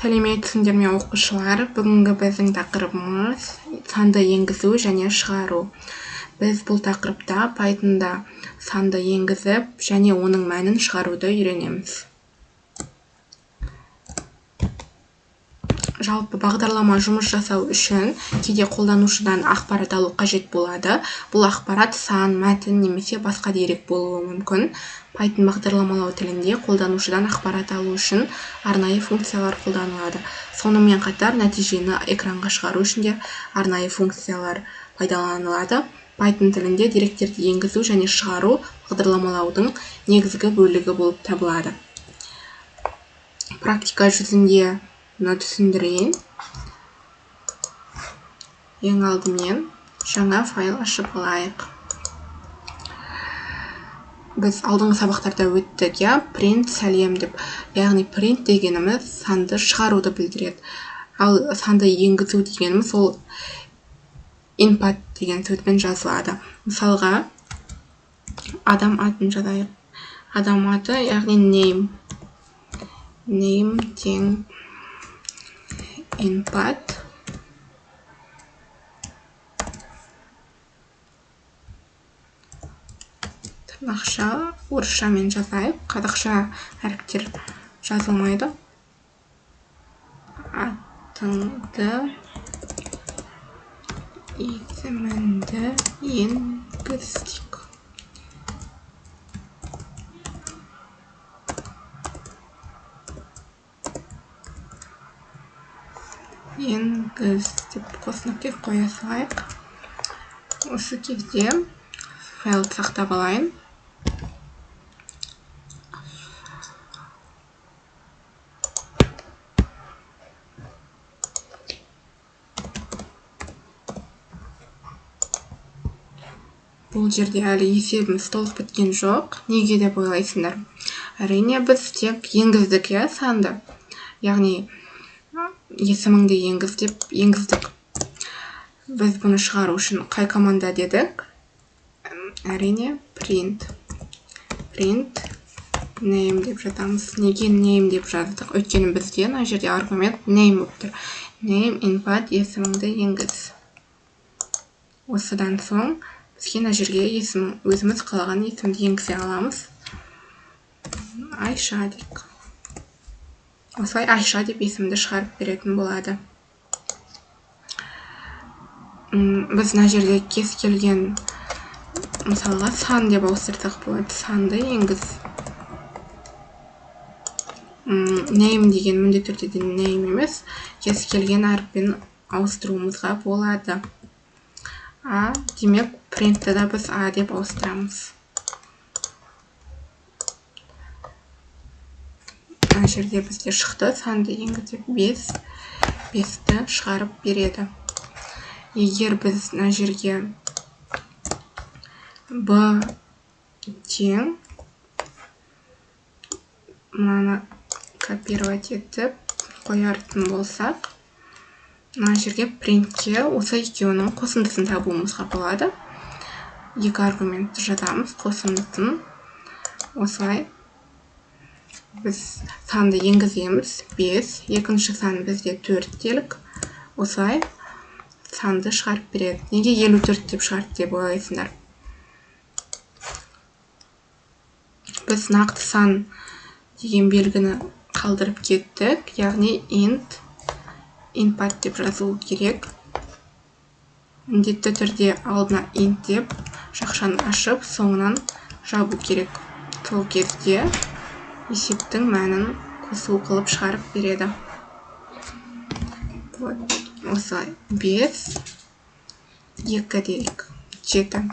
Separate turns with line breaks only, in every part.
Сәлеметсіңдер ме оқушылар? Бүгінгі біздің тақырыбымыз санды енгізу және шығару. Біз бұл тақырыпта Pythonда санды енгізіп және оның мәнін шығаруды үйренеміз. Жалпы бағдарлама жұмыс жасау үшін кейде қолданушыдан ақпарат алу қажет болады. Бұл ақпарат сан, мәтін немесе басқа дерек болуы мүмкін. Python бағдарламалау тілінде қолданушыдан ақпарат алу үшін арнайы функциялар қолданылады. Сонымен қатар нәтижені экранға шығару үшін де арнайы функциялар пайдаланылады. Python тілінде деректерді енгізу және шығару бағдарламалаудың негізгі бөлігі болып табылады. Практика жүзінде мұны түсіндірейін. Ең алдымен жаңа файл ашып алайық. Біз алдыңғы сабақтарда өттік, print сәлем деп. Яғни print дегеніміз санды шығаруды білдіреді. Ал санды енгізу дегеніміз ол input деген сөзбен жазылады. Мысалға, адам атын жазайық. Адам аты, яғни name. Name тең input. Тырнақша орысшамен жазайық. Қазақша әріптер жазылмайды. Атыңды, есіміңді енгіздік. Енгіз деп қос нүкте қоя салайық. Осы кезде файлды сақтап алайын. Бұл жерде әлі есебіміз толық біткен жоқ. Неге деп ойлайсыңдар? Әрине біз тек енгіздік, санды. Яғни есіміңді енгіз деп енгіздік. Біз бұны шығару үшін қай команда дедік? Әрине print. Print name деп жазамыз. Неге name деп жаздық? Өйткені бізде мына жерде аргумент name болып тұр. Name input есіміңді енгіз. Осыдан соң бізге мына жерге есім, өзіміз қалаған есімді енгізе аламыз. Айша дейік. Осылай Айша деп есімді шығарып беретін болады. Біз мына жерде кез келген мысалға сан деп ауыстырсақ болады. Санды енгіз. Name деген міндетті түрде name емес, кез келген әріппен ауыстыруымызға болады. Демек, printті да біз A деп ауыстырамыз. Мына жерде бізде шықты, санды енгізіп 5-ті шығарып береді. Егер біз мына жерге B тең мынаны копировать етіп қояртын болсақ, мына жерге printке осы екеуінің қосындысын табуымызға болады. Екі аргументті жазамыз, қосындысын. Осылай біз санды енгіземіз 5, екінші сан бізде 4 делік. Осылай санды шығарып береді. Неге 54 деп шығарды деп ойлайсыңдар? Біз нақты сан деген белгіні қалдырып кеттік, яғни int input деп жазылу керек. Міндетті түрде алдына int деп жақшаны ашып, соңынан жабу керек. Сол кезде есептің мәнін қосу қылып шығарып береді. Осылай 5, 2 делік, 7.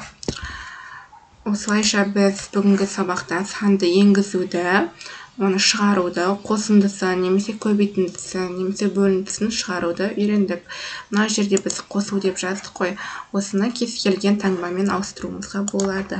Осылайша біз бүгінгі сабақта санды енгізуді, оны шығаруды, қосындысы, немесе көбейтіндісі, немесе бөліндісін шығаруды үйрендік. Мына жерде біз қосу деп жаздық қой. Осыны кез келген таңбамен ауыстыруымызға болады.